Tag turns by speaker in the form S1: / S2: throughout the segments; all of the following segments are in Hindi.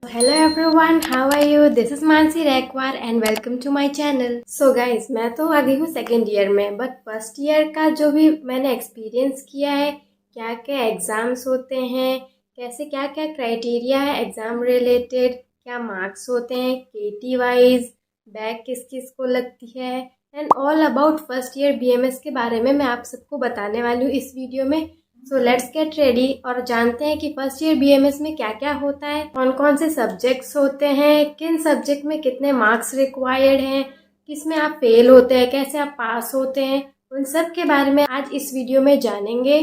S1: Hello everyone, how are you? This is Mansi Raikwar and welcome to my channel. So guys, मैं तो आ गई हूँ सेकेंड ईयर में, बट फर्स्ट ईयर का जो भी मैंने एक्सपीरियंस किया है, क्या क्या एग्ज़ाम्स होते हैं, कैसे क्या क्या क्राइटेरिया है एग्ज़ाम रिलेटेड, क्या मार्क्स होते हैं, केटी वाइज, बैक किस किस को लगती है, and all about first year BMS के बारे में मैं आप सबको बताने वाली हूँ इस वीडियो में। सो लेट्स गेट रेडी और जानते हैं कि फर्स्ट ईयर बीएमएस में क्या क्या होता है, कौन कौन से सब्जेक्ट्स होते हैं, किन सब्जेक्ट में कितने मार्क्स रिक्वायर्ड हैं, किस में आप फेल होते हैं, कैसे आप पास होते हैं, उन सब के बारे में आज इस वीडियो में जानेंगे।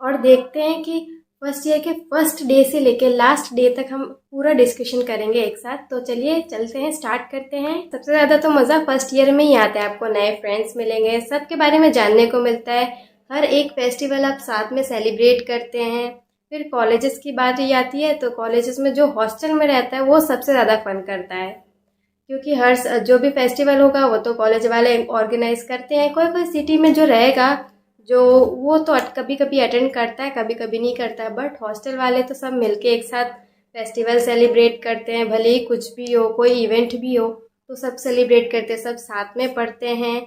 S1: और देखते हैं कि फर्स्ट ईयर के फर्स्ट डे से लेकर लास्ट डे तक हम पूरा डिस्कशन करेंगे एक साथ। तो चलिए चलते हैं, स्टार्ट करते हैं। सबसे ज़्यादा तो मज़ा फर्स्ट ईयर में ही आता है, आपको नए फ्रेंड्स मिलेंगे, सबके बारे में जानने को मिलता है, हर एक फेस्टिवल आप साथ में सेलिब्रेट करते हैं। फिर कॉलेजेस की बात ही आती है, तो कॉलेजेस में जो हॉस्टल में रहता है वो सबसे ज़्यादा फन करता है, क्योंकि हर जो भी फेस्टिवल होगा वो तो कॉलेज वाले ऑर्गेनाइज करते हैं। कोई कोई सिटी में जो रहेगा जो वो तो कभी कभी अटेंड करता है, कभी कभी नहीं करता है, बट हॉस्टल वाले तो सब मिलके एक साथ फेस्टिवल सेलिब्रेट करते हैं। भले ही कुछ भी हो, कोई इवेंट भी हो, तो सब सेलिब्रेट करते हैं, सब साथ में पढ़ते हैं।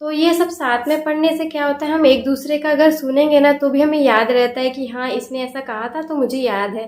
S1: तो ये सब साथ में पढ़ने से क्या होता है, हम एक दूसरे का अगर सुनेंगे ना तो भी हमें याद रहता है कि हाँ इसने ऐसा कहा था तो मुझे याद है।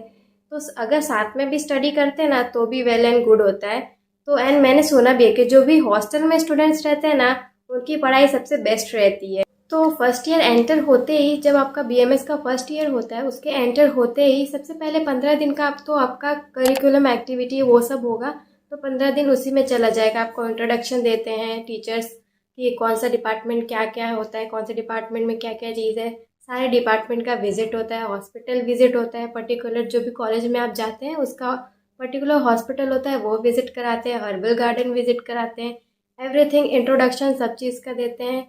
S1: तो अगर साथ में भी स्टडी करते हैं ना तो भी वेल एंड गुड होता है। तो एंड मैंने सुना भी है कि जो भी हॉस्टल में स्टूडेंट्स रहते हैं ना उनकी पढ़ाई सबसे बेस्ट रहती है। तो फर्स्ट ईयर एंटर होते ही, जब आपका बीएमएस का फर्स्ट ईयर होता है, उसके एंटर होते ही सबसे पहले 15 दिन का तो आपका करिकुलम एक्टिविटी वो सब होगा। तो 15 दिन उसी में चला जाएगा। आपको इंट्रोडक्शन देते हैं टीचर्स कि कौन सा डिपार्टमेंट क्या क्या होता है, कौन से डिपार्टमेंट में क्या क्या चीज़ है। सारे डिपार्टमेंट का विजिट होता है, हॉस्पिटल विजिट होता है, पर्टिकुलर जो भी कॉलेज में आप जाते हैं उसका पर्टिकुलर हॉस्पिटल होता है वो विजिट कराते हैं, हर्बल गार्डन विजिट कराते हैं, एवरीथिंग इंट्रोडक्शन सब चीज़ का देते हैं।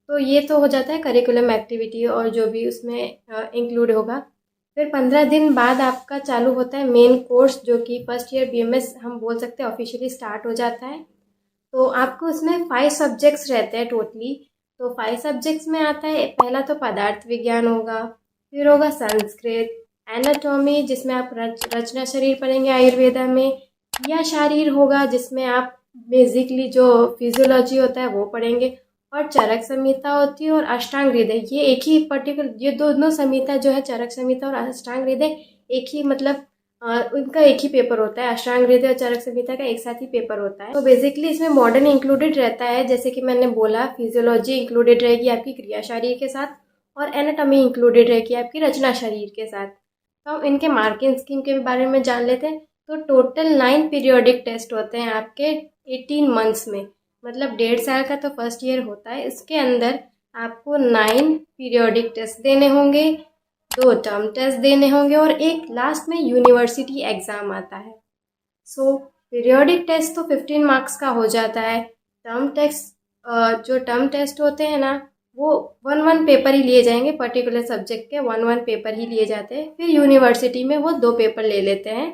S1: तो ये तो हो जाता है करिकुलम एक्टिविटी और जो भी उसमें इंक्लूड होगा। फिर 15 दिन बाद आपका चालू होता है मेन कोर्स, जो कि फर्स्ट ईयर बीएमएस हम बोल सकते हैं ऑफिशियली स्टार्ट हो जाता है। तो आपको उसमें 5 सब्जेक्ट्स रहते हैं टोटली। तो 5 सब्जेक्ट्स में आता है, पहला तो पदार्थ विज्ञान होगा, फिर होगा संस्कृत, एनाटॉमी जिसमें आप रचना शरीर पढ़ेंगे आयुर्वेदा में, या शारीर होगा जिसमें आप बेसिकली जो फिजियोलॉजी होता है वो पढ़ेंगे, और चरक संहिता होती है और अष्टांग हृदय। ये एक ही पर्टिकुलर, ये दोनों संहिता जो है चरक संहिता और अष्टांग हृदय एक ही मतलब उनका एक ही पेपर होता है। अष्टांग हृदय और चरक संहिता का एक साथ ही पेपर होता है। तो बेसिकली इसमें मॉडर्न इंक्लूडेड रहता है, जैसे कि मैंने बोला फिजियोलॉजी इंक्लूडेड रहेगी आपकी क्रिया शरीर के साथ, और एनाटॉमी इंक्लूडेड रहेगी आपकी रचना शरीर के साथ। तो हम इनके मार्किंग स्कीम के बारे में जान लेते हैं। तो टोटल 9 पीरियोडिक टेस्ट होते हैं आपके 18 मंथ्स में, मतलब 1.5 साल का तो फर्स्ट ईयर होता है। इसके अंदर आपको 9 पीरियोडिक टेस्ट देने होंगे, 2 टर्म टेस्ट देने होंगे और एक लास्ट में यूनिवर्सिटी एग्ज़ाम आता है। सो पीरियोडिक टेस्ट तो 15 मार्क्स का हो जाता है। टर्म टेस्ट जो टर्म टेस्ट होते हैं ना वो 1 पेपर ही लिए जाएंगे, पर्टिकुलर सब्जेक्ट के 1 पेपर ही लिए जाते हैं। फिर यूनिवर्सिटी में वो 2 पेपर ले लेते हैं।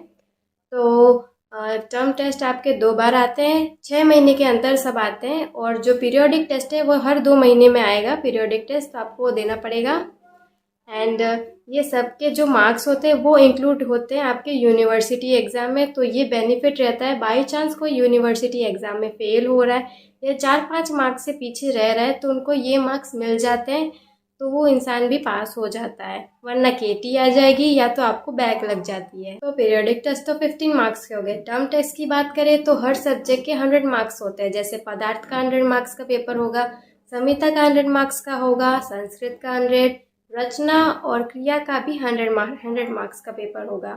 S1: तो टर्म टेस्ट आपके 2 बार आते हैं, 6 महीने के अंतर सब आते हैं, और जो पीरियोडिक टेस्ट है वो हर 2 महीने में आएगा पीरियोडिक टेस्ट, तो आपको देना पड़ेगा। एंड ये सब के जो मार्क्स होते हैं वो इंक्लूड होते हैं आपके यूनिवर्सिटी एग्ज़ाम में। तो ये बेनिफिट रहता है, बाई चांस कोई यूनिवर्सिटी एग्ज़ाम में फेल हो रहा है या 4-5 मार्क्स से पीछे रह रहा है तो उनको ये मार्क्स मिल जाते हैं, तो वो इंसान भी पास हो जाता है, वरना केटी आ जाएगी या तो आपको बैक लग जाती है। तो पीरियोडिक टेस्ट तो 15 मार्क्स के हो गए। टर्म टेस्ट की बात करें तो हर सब्जेक्ट के 100 मार्क्स होते हैं, जैसे पदार्थ का 100 मार्क्स का पेपर होगा, संहिता का 100 मार्क्स का होगा, संस्कृत का 100, रचना और क्रिया का भी 100 मार्क्स का पेपर होगा।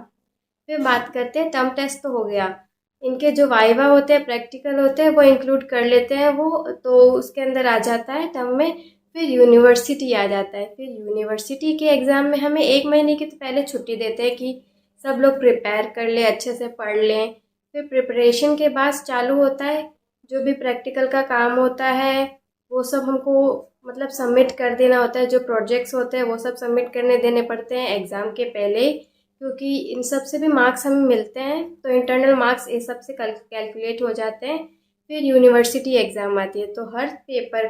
S1: फिर बात करते हैं, टर्म टेस्ट तो हो गया, इनके जो वाइवा होते हैं, प्रैक्टिकल होते हैं वो इंक्लूड कर लेते हैं वो, तो उसके अंदर आ जाता है टर्म में। फिर यूनिवर्सिटी आ जाता है। फिर यूनिवर्सिटी के एग्ज़ाम में हमें 1 महीने की तो पहले छुट्टी देते हैं कि सब लोग प्रिपेयर कर लें, अच्छे से पढ़ लें। फिर प्रिपरेशन के बाद चालू होता है जो भी प्रैक्टिकल का काम होता है वो सब हमको मतलब सबमिट कर देना होता है। जो प्रोजेक्ट्स होते हैं वो सब सबमिट करने देने पड़ते हैं एग्ज़ाम के पहले, क्योंकि इन सब से भी मार्क्स हमें मिलते हैं, तो इंटरनल मार्क्स इस सब से कैलकुलेट हो जाते हैं। फिर यूनिवर्सिटी एग्ज़ाम आती है, तो हर पेपर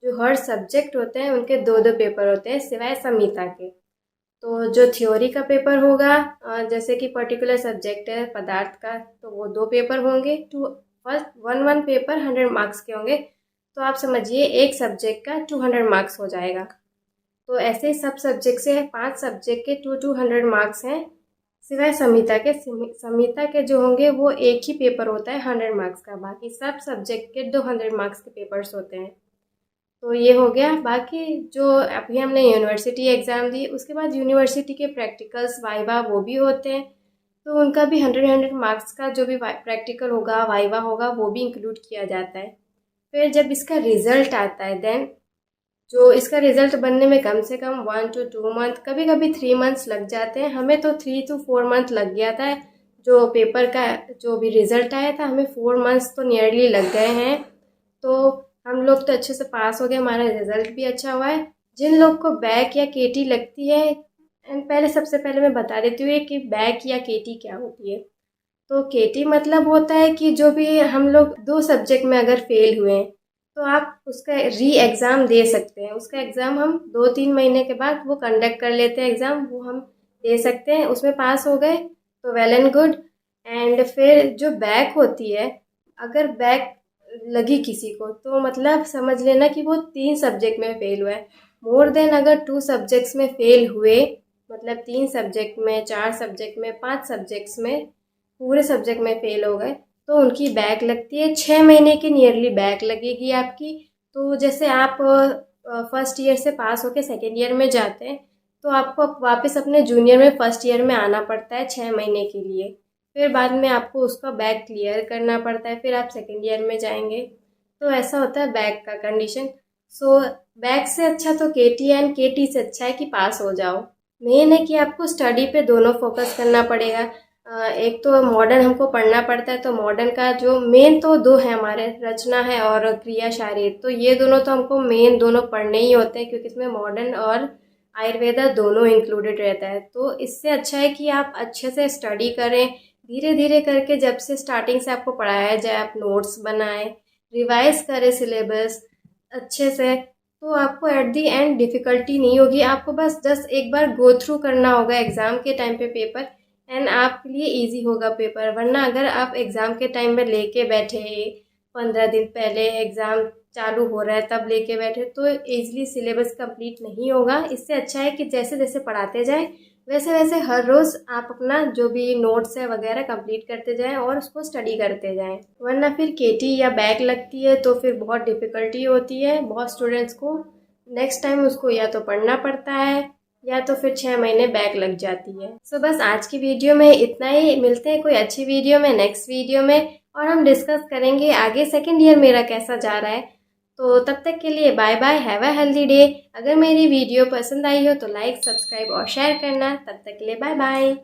S1: जो हर सब्जेक्ट होते हैं उनके 2-2 पेपर होते हैं सिवाय संहिता के। तो जो थ्योरी का पेपर होगा, जैसे कि पर्टिकुलर सब्जेक्ट है पदार्थ का, तो वो 2 पेपर होंगे। फर्स्ट 1 पेपर 100 मार्क्स के होंगे, तो आप समझिए एक सब्जेक्ट का 200 मार्क्स हो जाएगा। तो ऐसे ही सब सब्जेक्ट से 5 सब्जेक्ट के 200 मार्क्स हैं, सिवाय संहिता के जो होंगे वो एक ही पेपर होता है 100 मार्क्स का, बाकी सब सब्जेक्ट के 200 मार्क्स के पेपर्स होते हैं। तो ये हो गया। बाकी जो अभी हमने यूनिवर्सिटी एग्ज़ाम दी, उसके बाद यूनिवर्सिटी के प्रैक्टिकल्स वाइवा वो भी होते हैं, तो उनका भी 100 मार्क्स का जो भी प्रैक्टिकल होगा वाइवा होगा वो भी इंक्लूड किया जाता है। फिर जब इसका रिज़ल्ट आता है, देन जो इसका रिज़ल्ट बनने में कम से कम 1 to 2 मंथ, कभी कभी 3 मंथ्स लग जाते हैं। हमें तो 3 to 4 मंथ लग गया था। जो पेपर का जो भी रिज़ल्ट आया था, हमें 4 मंथ्स तो नियरली लग गए हैं। तो हम लोग तो अच्छे से पास हो गए, हमारा रिज़ल्ट भी अच्छा हुआ है। जिन लोग को बैक या केटी लगती है, एंड पहले सबसे पहले मैं बता देती हूँ कि बैक या केटी क्या होती है। तो केटी मतलब होता है कि जो भी हम लोग 2 सब्जेक्ट में अगर फेल हुए हैं, तो आप उसका री एग्ज़ाम दे सकते हैं। उसका एग्ज़ाम हम 2-3 महीने के बाद वो कंडक्ट कर लेते हैं एग्ज़ाम, वो हम दे सकते हैं। उसमें पास हो गए तो वेल एंड गुड। एंड फिर जो बैक होती है, अगर बैक लगी किसी को, तो मतलब समझ लेना कि वो 3 सब्जेक्ट में फेल हुआ है। मोर देन अगर 2 सब्जेक्ट्स में फेल हुए, मतलब 3 सब्जेक्ट में, 4 सब्जेक्ट में, 5 सब्जेक्ट्स में, पूरे सब्जेक्ट में फेल हो गए, तो उनकी बैक लगती है। 6 महीने की नियरली बैक लगेगी आपकी। तो जैसे आप फर्स्ट ईयर से पास होके सेकेंड ईयर में जाते हैं, तो आपको वापस अपने जूनियर में फर्स्ट ईयर में आना पड़ता है 6 महीने के लिए। फिर बाद में आपको उसका बैक क्लियर करना पड़ता है, फिर आप सेकेंड ईयर में जाएंगे। तो ऐसा होता है बैक का कंडीशन। सो बैक से अच्छा तो केटी एंड केटी से अच्छा है कि पास हो जाओ। मेन है कि आपको स्टडी पे दोनों फोकस करना पड़ेगा। एक तो मॉडर्न हमको पढ़ना पड़ता है, तो मॉडर्न का जो मेन तो 2 है हमारे, रचना है और क्रिया शारीर। तो ये दोनों तो हमको मेन दोनों पढ़ने ही होते हैं, क्योंकि इसमें मॉडर्न और आयुर्वेदा दोनों इंक्लूडेड रहता है। तो इससे अच्छा है कि आप अच्छे से स्टडी करें, धीरे धीरे करके। जब से स्टार्टिंग से आपको पढ़ाया जाए, आप नोट्स बनाएं, रिवाइज करें सिलेबस अच्छे से, तो आपको एट दी एंड डिफ़िकल्टी नहीं होगी। आपको बस जस्ट एक बार गो थ्रू करना होगा एग्ज़ाम के टाइम पे पेपर, एंड आपके लिए इजी होगा पेपर। वरना अगर आप एग्ज़ाम के टाइम में लेके बैठे, 15 दिन पहले एग्ज़ाम चालू हो रहा है तब लेके बैठे, तो ईज़िली सिलेबस कंप्लीट नहीं होगा। इससे अच्छा है कि जैसे जैसे पढ़ाते जाएं, वैसे वैसे हर रोज़ आप अपना जो भी नोट्स है वगैरह कंप्लीट करते जाएं और उसको स्टडी करते जाएं। वरना फिर केटी या बैक लगती है तो फिर बहुत डिफ़िकल्टी होती है बहुत स्टूडेंट्स को। नेक्स्ट टाइम उसको या तो पढ़ना पड़ता है, या तो फिर 6 महीने बैक लग जाती है। सो बस आज की वीडियो में इतना ही। मिलते हैं कोई अच्छी वीडियो में, नेक्स्ट वीडियो में, और हम डिस्कस करेंगे आगे सेकेंड ईयर मेरा कैसा जा रहा है। तो तब तक के लिए bye bye, have a healthy day. अगर मेरी वीडियो पसंद आई हो तो लाइक, सब्सक्राइब और शेयर करना। तब तक के लिए बाय बाय।